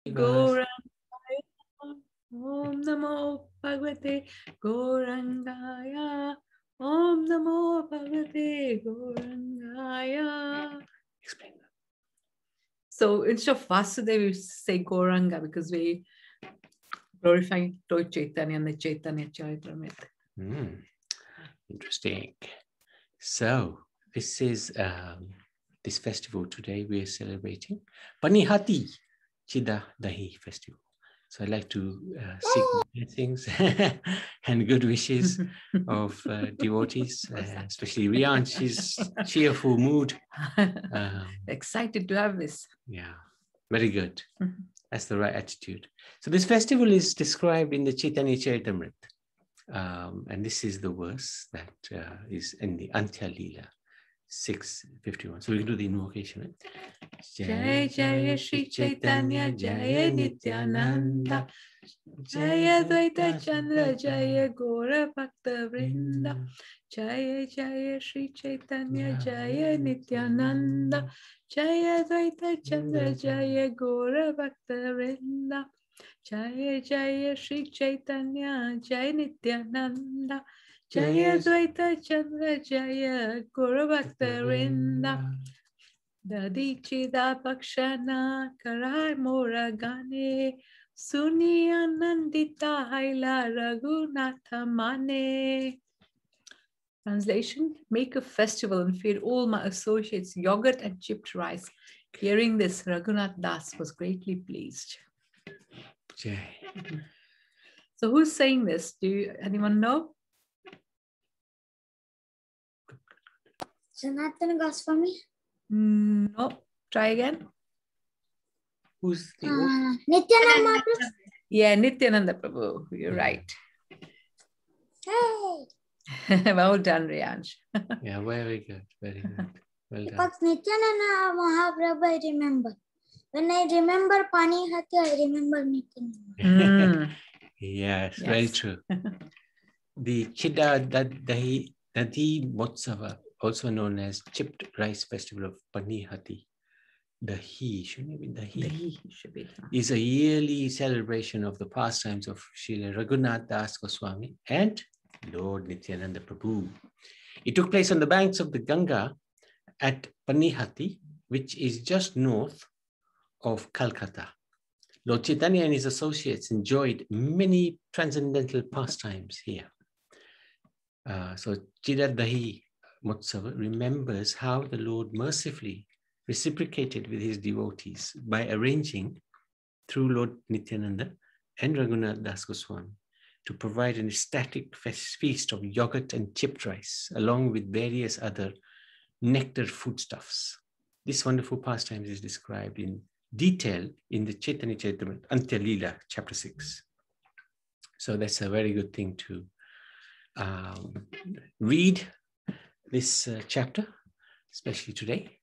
Gaurangaya. Om Namo Bhagavate Gaurangaya. Om Namo Bhagavate Gaurangaya. Explain that. So instead of Vasudeva, we say Gauranga because we glorify Lord Chaitanya and the Chaitanya Charitamrita. Interesting. So this is this festival today we are celebrating Panihati Chida Dahi festival. So I'd like to seek blessings and good wishes of devotees, especially Rian. She's cheerful mood. Excited to have this. Yeah, very good. That's the right attitude. So this festival is described in the Chaitanya Charitamrita. And this is the verse that is in the Antya Leela 6:51. So we can do the invocation. Right? Jai Jaya Shri Chaitanya Jaya Nityananda Jaya Dvaita Chandra Jaya Gora Bhakta Vrinda Jaya Jaya Shri Chaitanya Jaya Nityananda Jaya Dvaita Chandra Jaya Gora Bhakta Vrinda Jaya Jaya Shri Chaitanya Jaya Nityananda Jaya Dvaita Chandra Jaya Gora Bhakta Vrinda Dahi Chida Pakshana Karai Mora Gane Suni Anandita Haila Raghunatha Mane. Translation: Make a festival and feed all my associates yogurt and chipped rice. Hearing this, Raghunath Das was greatly pleased. Jai. So who's saying this? Do anyone know? Sanatana Goswami. No. Try again. Who's the Nityananda Mahaprabhu. Yeah, Nityananda Prabhu. You're right. Hey. Well done, Riyansh. Yeah, very good. Very good. Well done. Because Nityananda Mahaprabhu I remember. When I remember Panihati, I remember Nityananda. Yes, very true. The Chida Dahi Utsav, also known as Chipped Rice Festival of Panihati, Dahi, shouldn't it be Dahi? Dahi should be. Is a yearly celebration of the pastimes of Srila Raghunath Das Goswami and Lord Nityananda Prabhu. It took place on the banks of the Ganga at Panihati, which is just north of Calcutta. Lord Chaitanya and his associates enjoyed many transcendental pastimes here. So Chida Dahi Utsav remembers how the Lord mercifully reciprocated with his devotees by arranging through Lord Nityananda and Raghunath Das Goswami to provide an ecstatic feast of yogurt and chipped rice, along with various other nectar foodstuffs. This wonderful pastime is described in detail in the Chaitanya Charitamrita, Antya Leela, chapter 6. So that's a very good thing to read this chapter, especially today.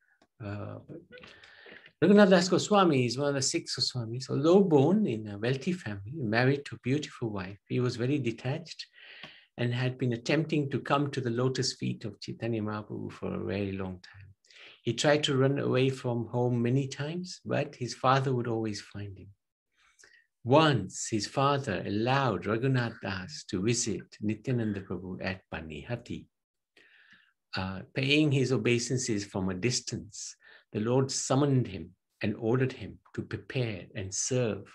Raghunath Das Goswami is one of the 6 Goswamis. Although born in a wealthy family, married to a beautiful wife, he was very detached and had been attempting to come to the lotus feet of Chaitanya Mahaprabhu for a very long time. He tried to run away from home many times, but his father would always find him. Once, his father allowed Raghunath Das to visit Nityananda Prabhu at Panihati. Paying his obeisances from a distance, the Lord summoned him and ordered him to prepare and serve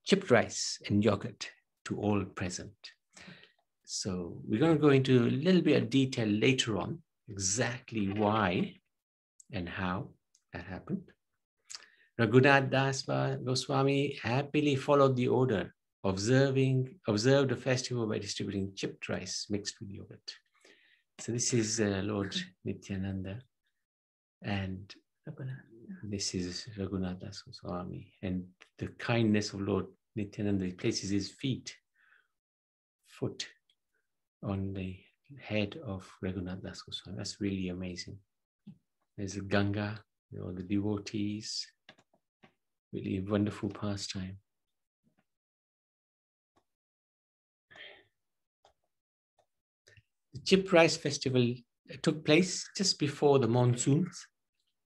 chipped rice and yogurt to all present. So we're going to go into a little bit of detail later on, exactly why and how that happened. Raghunath Das Goswami happily followed the order, observed the festival by distributing chipped rice mixed with yogurt. So this is Lord Nityananda, and this is Raghunath Das Goswami. And the kindness of Lord Nityananda, he places his foot on the head of Raghunath Das Goswami. That's really amazing. There's a Ganga, all the devotees, really wonderful pastime. The Chip Rice Festival took place just before the monsoons,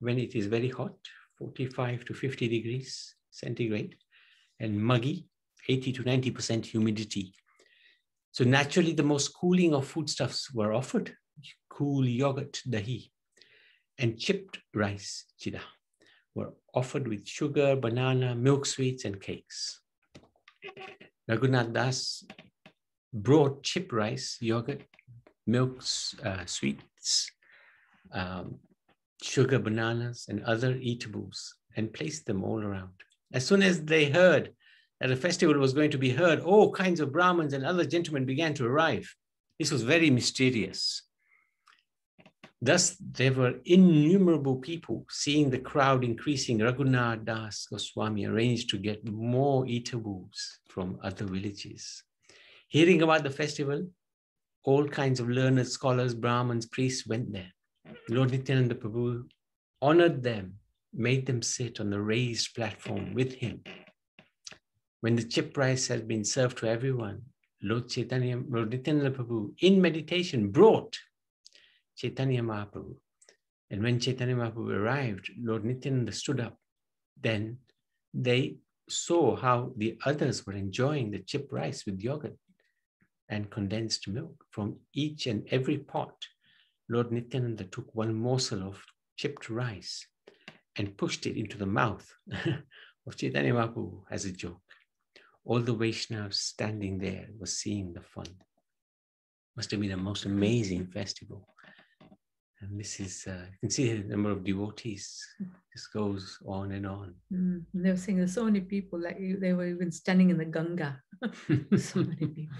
when it is very hot, 45 to 50 degrees centigrade, and muggy, 80 to 90% humidity. So naturally, the most cooling of foodstuffs were offered. Cool yogurt, dahi, and chipped rice, chida, were offered with sugar, banana, milk sweets, and cakes. Raghunath Das brought chipped rice, yogurt, milk sweets, sugar, bananas, and other eatables, and placed them all around. As soon as they heard that a festival was going to be held, all kinds of Brahmins and other gentlemen began to arrive. This was very mysterious. Thus, there were innumerable people. Seeing the crowd increasing, Raghunath Das Goswami arranged to get more eatables from other villages. Hearing about the festival, all kinds of learned scholars, Brahmins, priests went there. Lord Nityananda Prabhu honored them, made them sit on the raised platform with him. When the chip rice had been served to everyone, Lord Nityananda Prabhu, in meditation, brought Chaitanya Mahaprabhu. And when Chaitanya Mahaprabhu arrived, Lord Nityananda stood up. Then they saw how the others were enjoying the chip rice with yogurt and condensed milk from each and every pot. Lord Nityananda took one morsel of chipped rice and pushed it into the mouth of Chaitanya Mahaprabhu as a joke. All the Vaishnavas standing there were seeing the fun. Must have been a most amazing festival. And this is, you can see the number of devotees. This goes on and on. They were saying there's so many people, like they were even standing in the Ganga. So many people.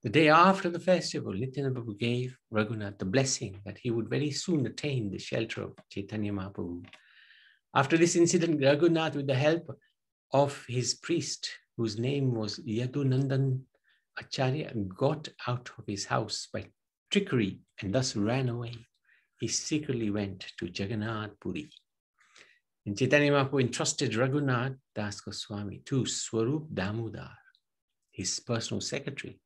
The day after the festival, Nityananda Prabhu gave Raghunath the blessing that he would very soon attain the shelter of Chaitanya Mahaprabhu. After this incident, Raghunath, with the help of his priest, whose name was Yadunandan Acharya, got out of his house by trickery and thus ran away. He secretly went to Jagannath Puri. And Chaitanya Mahaprabhu entrusted Raghunath Das Goswami to Swarup Damodar, his personal secretary.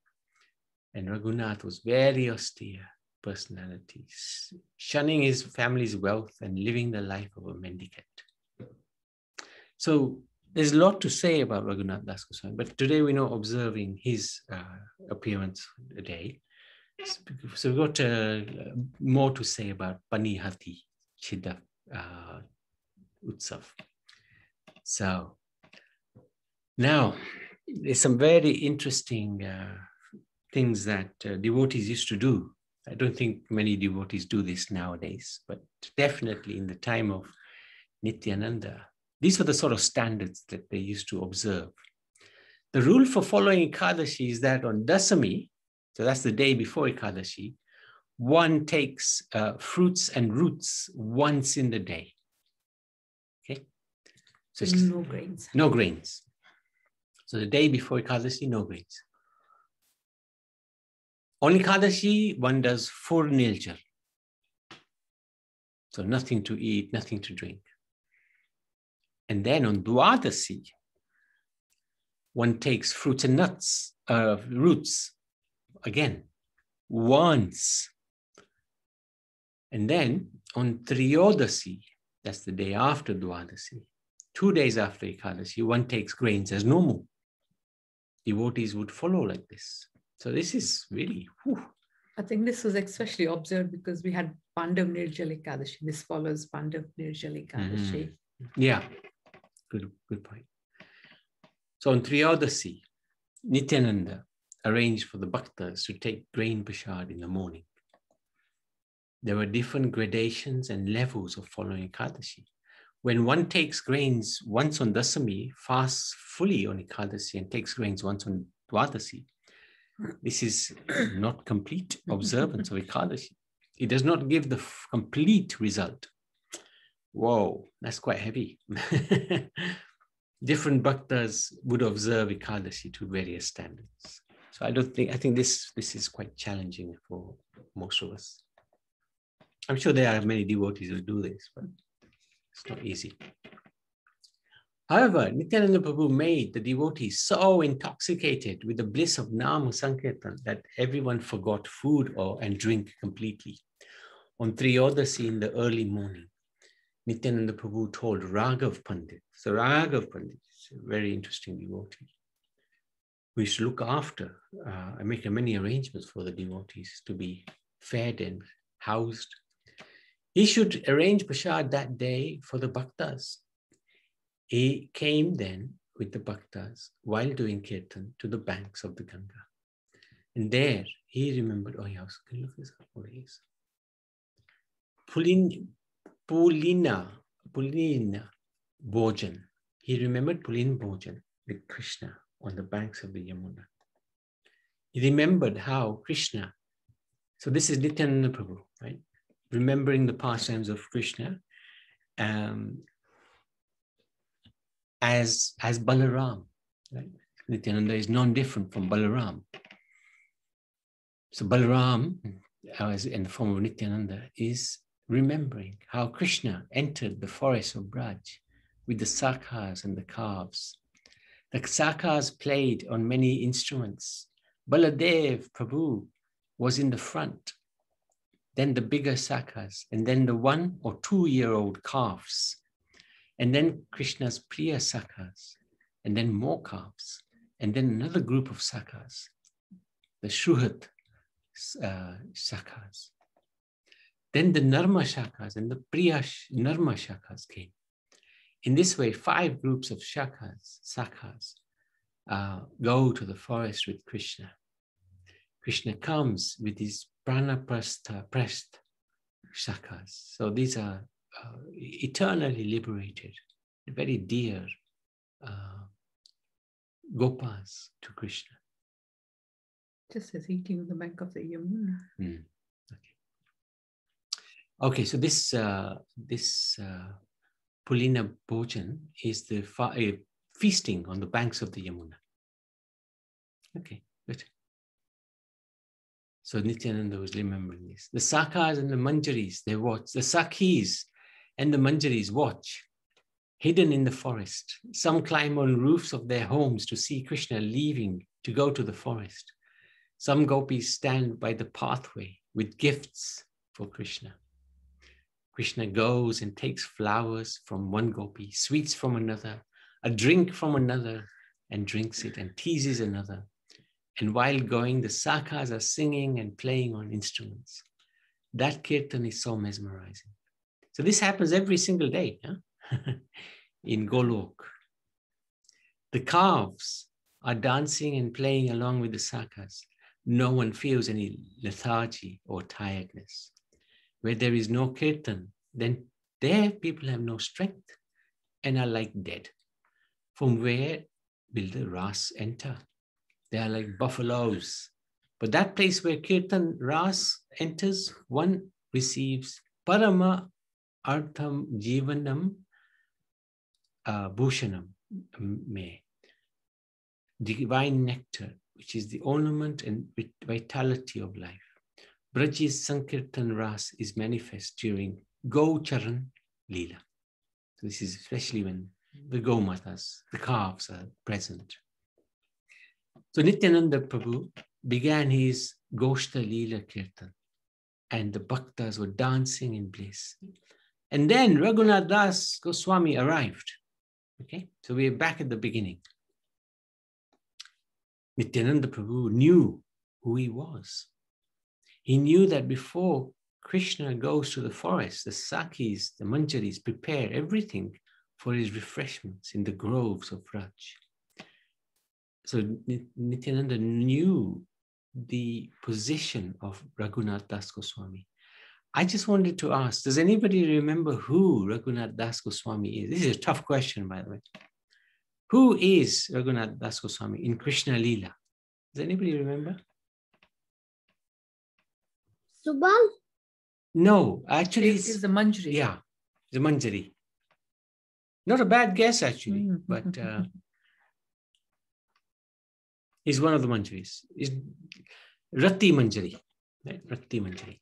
And Raghunath was very austere personality, shunning his family's wealth and living the life of a mendicant. So there's a lot to say about Raghunath Das Goswami, but today we're not observing his appearance today. So we've got more to say about Panihati, Chida, Utsav. So now there's some very interesting things that devotees used to do. I don't think many devotees do this nowadays, but definitely in the time of Nityananda, these were the sort of standards that they used to observe. The rule for following Ekadashi is that on Dasami, so that's the day before Ekadashi, one takes fruits and roots once in the day. Okay? So no grains. No grains. So the day before Ekadashi, no grains. On Ekadashi, one does full niljar. So nothing to eat, nothing to drink. And then on Dwadasi, one takes fruits and nuts, roots, again, once. And then on Triyodasi, that's the day after Dwadasi, 2 days after Ekadashi, one takes grains as normal. Devotees would follow like this. So this is really, whew. I think this was especially observed because we had Pandav Nirjal Ekadashi. This follows Pandav Nirjal Ekadashi. Yeah, good point. So on Triyodasi, Nityananda arranged for the bhaktas to take grain prasad in the morning. There were different gradations and levels of following Ekadashi. When one takes grains once on Dasami, fasts fully on Ekadashi and takes grains once on Dwadasi, this is not complete observance of Ekadashi. It does not give the complete result. Whoa, that's quite heavy. Different bhaktas would observe Ekadashi to various standards. So I think this is quite challenging for most of us. I'm sure there are many devotees who do this, but it's not easy. However, Nityananda Prabhu made the devotees so intoxicated with the bliss of Nama Sankirtan that everyone forgot food and drink completely. On Triyodasi in the early morning, Nityananda Prabhu told Raghav Pandit. So Raghav Pandit is a very interesting devotee. We should look after and make many arrangements for the devotees to be fed and housed. He should arrange prasad that day for the bhaktas. He came then with the bhaktas while doing kirtan to the banks of the Ganga. And there he remembered, oh yeah, can you look this up? What it is? Pulina Bhojan. He remembered Pulin Bhojan with Krishna on the banks of the Yamuna. He remembered how Krishna, so this is Nityananda Prabhu, right? Remembering the pastimes of Krishna as Balaram, right? Nityananda is non-different from Balaram. So Balaram, as in the form of Nityananda, is remembering how Krishna entered the forest of Braj with the sakhas and the calves. The sakhas played on many instruments. Baladev Prabhu was in the front, then the bigger sakhas, and then the 1 or 2 year old calves, and then Krishna's Priya sakhas, and then more calves, and then another group of sakhas, the Shuhat sakhas. Then the Narma shakhas and the Priya Narma shakhas came. In this way, 5 groups of sakhas, go to the forest with Krishna. Krishna comes with his pranaprastha sakhas. So these are eternally liberated, very dear gopas to Krishna. Just as eating on the bank of the Yamuna. Okay, so this Pulina Bhojan is the feasting on the banks of the Yamuna. Okay, good. So Nityananda was remembering this. The Sakhas and the Manjaris, they watch. The Sakhis and the Manjaris watch, hidden in the forest. Some climb on roofs of their homes to see Krishna leaving to go to the forest. Some gopis stand by the pathway with gifts for Krishna. Krishna goes and takes flowers from one gopi, sweets from another, a drink from another, and drinks it and teases another. And while going, the sakhas are singing and playing on instruments. That kirtan is so mesmerizing. So this happens every single day in Golok. The calves are dancing and playing along with the sakhas. No one feels any lethargy or tiredness. Where there is no kirtan, then there people have no strength and are like dead. From where will the ras enter? They are like buffaloes. But that place where kirtan ras enters, one receives parama artham jivanam bhushanam me, divine nectar, which is the ornament and vitality of life. Braj's Sankirtan Ras is manifest during Go Charan Leela. So this is especially when the Go Matas, the calves, are present. So Nityananda Prabhu began his Goshta Leela Kirtan, and the bhaktas were dancing in bliss. And then Raghunath Das Goswami arrived. Okay, so we are back at the beginning. Nityananda Prabhu knew who he was. He knew that before Krishna goes to the forest, the Sakhis, the Manjaris prepare everything for his refreshments in the groves of Raj. So Nityananda knew the position of Raghunath Das Goswami. I just wanted to ask, does anybody remember who Raghunath Das Goswami is? This is a tough question, by the way. Who is Raghunath Das Goswami in Krishna Leela? Does anybody remember? Subal? No, actually It's the Manjari. Yeah, the Manjari. Not a bad guess, actually, but he's one of the Manjaris. He's Rati Manjari. Right? Rati Manjari.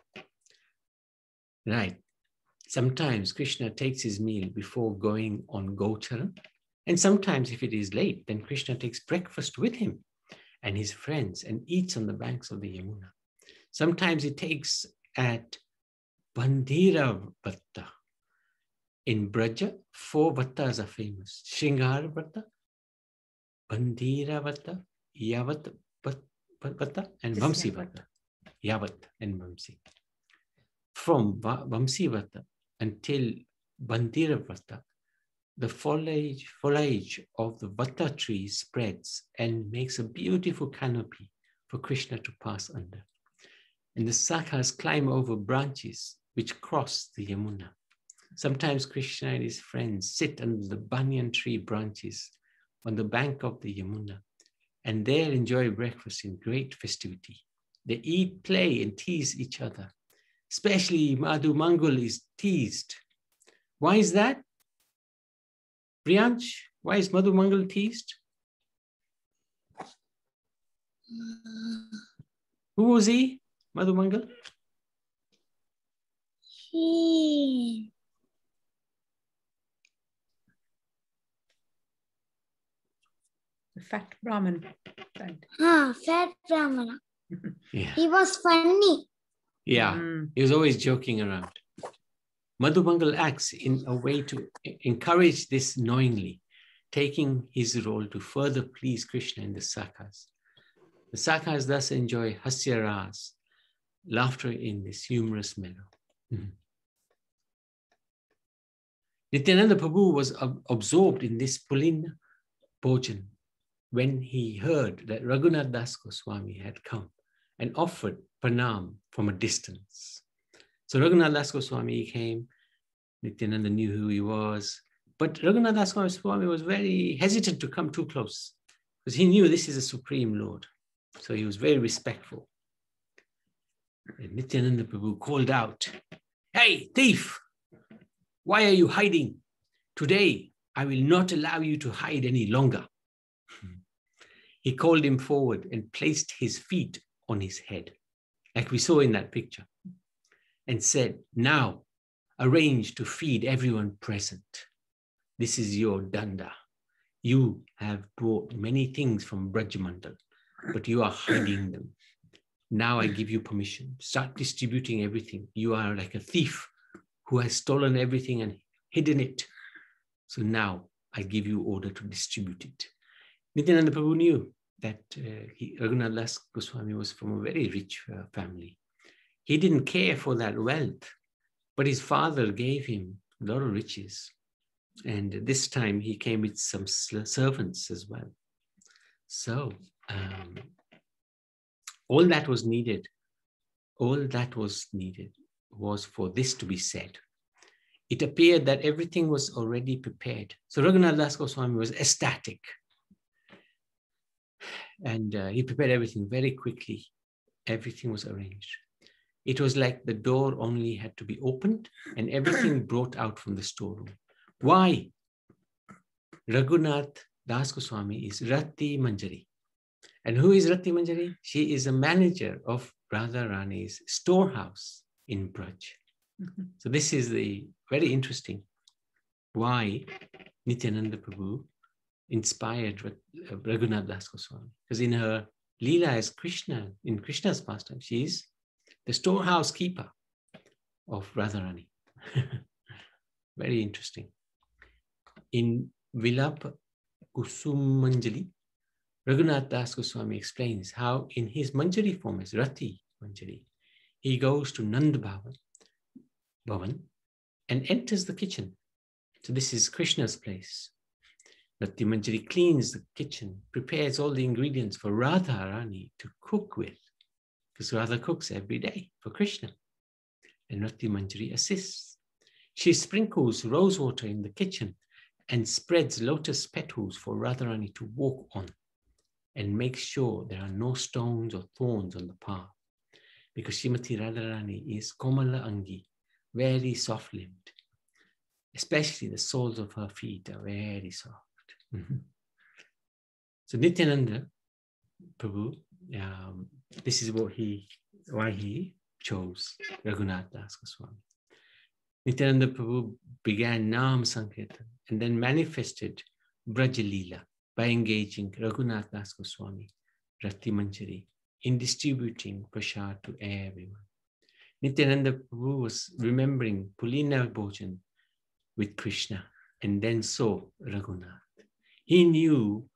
Right. Sometimes Krishna takes his meal before going on Gocharan. And sometimes if it is late, then Krishna takes breakfast with him and his friends and eats on the banks of the Yamuna. Sometimes he takes at Bandhira Vatta. In Braja, 4 Vattas are famous. Shringara Vatta, Bandhira Vatta, Yavat Vatta, and Just Vamsi Yavat. Vatta. Yavat and Vamsi. From Vamsi Vatta until Bandhira Vatta, the foliage of the Vatta tree spreads and makes a beautiful canopy for Krishna to pass under. And the Sakhas climb over branches which cross the Yamuna. Sometimes Krishna and his friends sit under the banyan tree branches on the bank of the Yamuna, and there enjoy breakfast in great festivity. They eat, play, and tease each other. Especially Madhu Mangal is teased. Why is that? Priyansh, why is Madhu Mangal teased? Who was he? Madhu Mangal? He. The fat Brahmin. Right. Fat Brahmana. Yeah. He was funny. Yeah, he was always joking around. Madhu Mangal acts in a way to encourage this knowingly, taking his role to further please Krishna in the Sakhas. The Sakhas thus enjoy hasya ras, laughter in this humorous manner. Nityananda Prabhu was absorbed in this Pulin Bhojan when he heard that Raghunath Das Goswami had come and offered pranam from a distance. So Raghunath Das Goswami came, Nityananda knew who he was, but Raghunath Das Goswami was very hesitant to come too close because he knew this is a Supreme Lord. So he was very respectful. And Nityananda Prabhu called out, "Hey, thief, why are you hiding? Today, I will not allow you to hide any longer." He called him forward and placed his feet on his head, like we saw in that picture, and said, "Now, arrange to feed everyone present. This is your danda. You have brought many things from Brajamandal, but you are hiding them. Now I give you permission. Start distributing everything. You are like a thief who has stolen everything and hidden it. So now I give you order to distribute it." Nityananda Prabhu knew that Raghunath Das Goswami was from a very rich family. He didn't care for that wealth, but his father gave him a lot of riches. And this time he came with some servants as well. So all that was needed was for this to be said. It appeared that everything was already prepared. So Raghunath Das Goswami was ecstatic. And he prepared everything very quickly. Everything was arranged. It was like the door only had to be opened and everything brought out from the storeroom. Why? Raghunath Das Goswami is Rati Manjari. And who is Rati Manjari? She is a manager of Radha Rani's storehouse in Braj. So this is the very interesting why Nityananda Prabhu inspired Raghunath Das Goswami. Because in her Leela as Krishna, in Krishna's pastime, she is the storehouse keeper of Radharani. Very interesting. In Vilapa Kusumanjali, Raghunath Das Goswami explains how in his Manjari form as Rati Manjari, he goes to Nand Bhavan and enters the kitchen. So this is Krishna's place. Rati Manjari cleans the kitchen, prepares all the ingredients for Radha Rani to cook with, because Radha cooks every day for Krishna. And Rati Manjari assists. She sprinkles rose water in the kitchen and spreads lotus petals for Radharani to walk on and makes sure there are no stones or thorns on the path. Because Srimati Radharani is Komala Angi, very soft-limbed. Especially the soles of her feet are very soft. So Nityananda Prabhu, this is why he chose Raghunath Das Goswami. Nityananda Prabhu began Nam Sankirtan and then manifested Brajalila by engaging Raghunath Das Goswami, Rati Manjari, in distributing prasad to everyone. Nityananda Prabhu was remembering Pulina Bhojan with Krishna and then saw Raghunath. He knew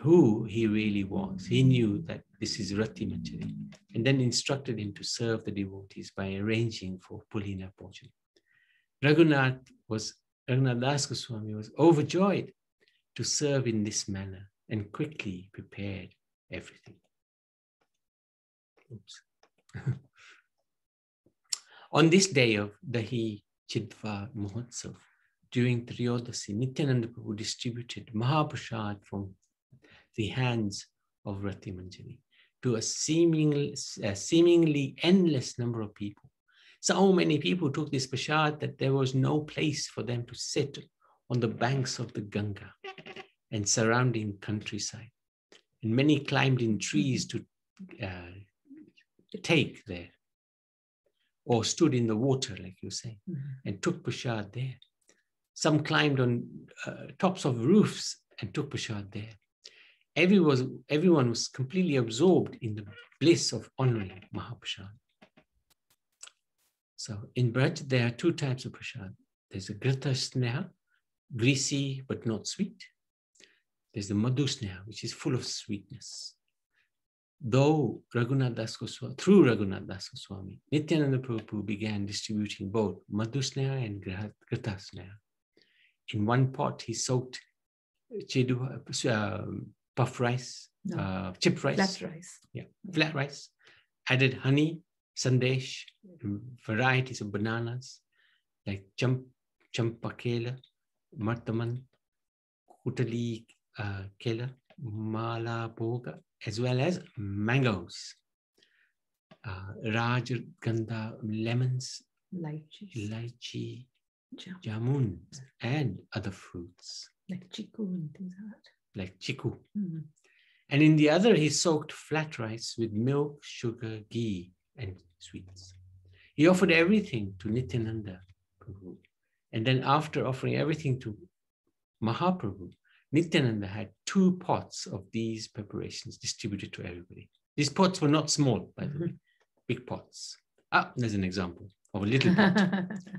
who he really was. He knew that this is Rati Manjari, and then instructed him to serve the devotees by arranging for Pulina Bhojan. Raghunath Das Goswami was overjoyed to serve in this manner and quickly prepared everything. Oops. On this day of Dahi Chidva Mahotsav, during Triyodasi, Nityananda Prabhu distributed Mahaprasad from the hands of Rati Manjari to a seemingly endless number of people. So many people took this prasad that there was no place for them to sit on the banks of the Ganga and surrounding countryside. And many climbed in trees to take there, or stood in the water, like you say, and took prasad there. Some climbed on tops of roofs and took prasad there. Everyone was completely absorbed in the bliss of honoring Mahaprasad. So in Braj, there are two types of prasad. There's a Grita Sneha, greasy but not sweet. There's the Madhu Sneha, which is full of sweetness. Through Raghunath Das Goswami, Nityananda Prabhu began distributing both Madhu Sneha and Grita Sneha. In one pot, he soaked puff rice, chip rice. Flat rice. Yeah, flat rice. Added honey, sandesh, varieties of bananas, like champakela, martaman, kutali kela, mala boga, as well as mangoes, rajgandha, lemons, lychee, jamun, and other fruits. Like chiku and things like that. Like chiku. And in the other, he soaked flat rice with milk, sugar, ghee, and sweets. He offered everything to Nityananda Prabhu. And then after offering everything to Mahaprabhu, Nityananda had 2 pots of these preparations distributed to everybody. These pots were not small, by the way, big pots. There's an example of a little pot.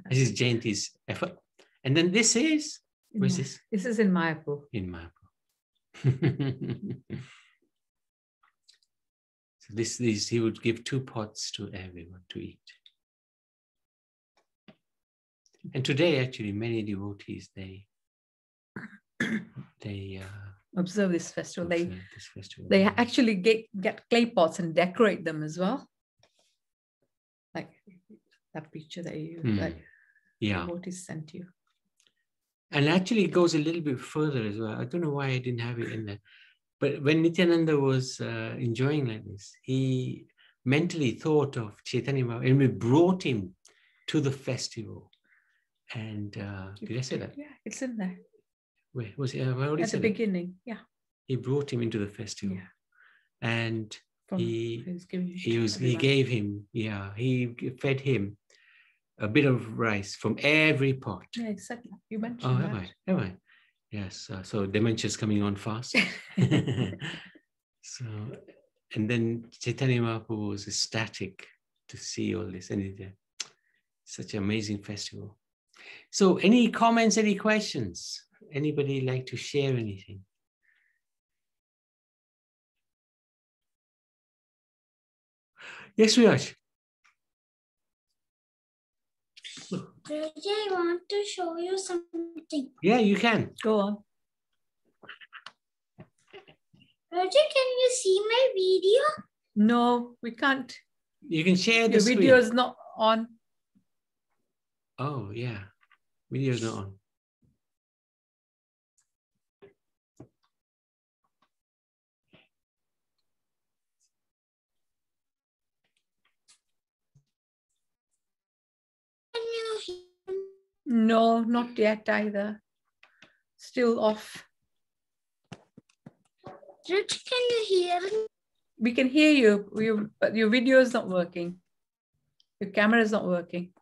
This is Jayanti's effort. And then this is, where's this? This is in Mayapur. In Mayapur. So this, he would give 2 pots to everyone to eat. And today, actually, many devotees, they observe this festival. This festival. They actually get clay pots and decorate them as well. Like that picture that devotees sent you. And actually it goes a little bit further as well. I don't know why I didn't have it in there. But when Nityananda was enjoying like this, he mentally thought of Chaitanya Mahaprabhu and we brought him to the festival. And did I say that? Yeah, it's in there. Where was it? At the beginning, yeah. He brought him into the festival. Yeah. And he fed him a bit of rice from every pot. Yeah, exactly. You mentioned that. Have I? Yes. So dementia is coming on fast. So, and then Chaitanya Mahaprabhu was ecstatic to see all this, and it's such an amazing festival. So, any comments? Any questions? Anybody like to share anything? Yes, Raj. Raja, I want to show you something. Yeah, you can. Go on. Raja, can you see my video? No, we can't. You can share the Your screen. video is not on. Oh, yeah. Video is not on. No, not yet either. Still off. Rich, can you hear me? We can hear you, but your video is not working. Your camera is not working.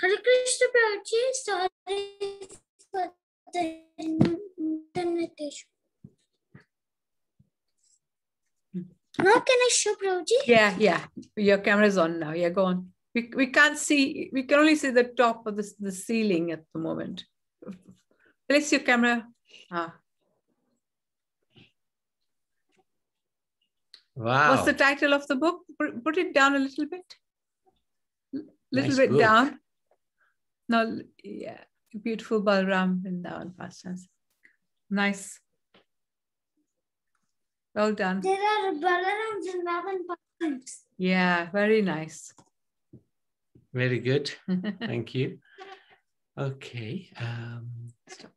Hare Krishna Prabhuji, sorry for the internet issue. Now can I show Prabhuji? Yeah. Your camera's on now. Yeah, go on. We can't see, we can only see the top of the ceiling at the moment. Place your camera. Wow. What's the title of the book? Put it down a little bit. Little Nice bit book. down. No, yeah. Beautiful Balram Vrindavan pastimes. Nice. Well done. There are Balaram Vrindavan pastimes. Yeah, very nice. Very good. Thank you. Okay. Stop.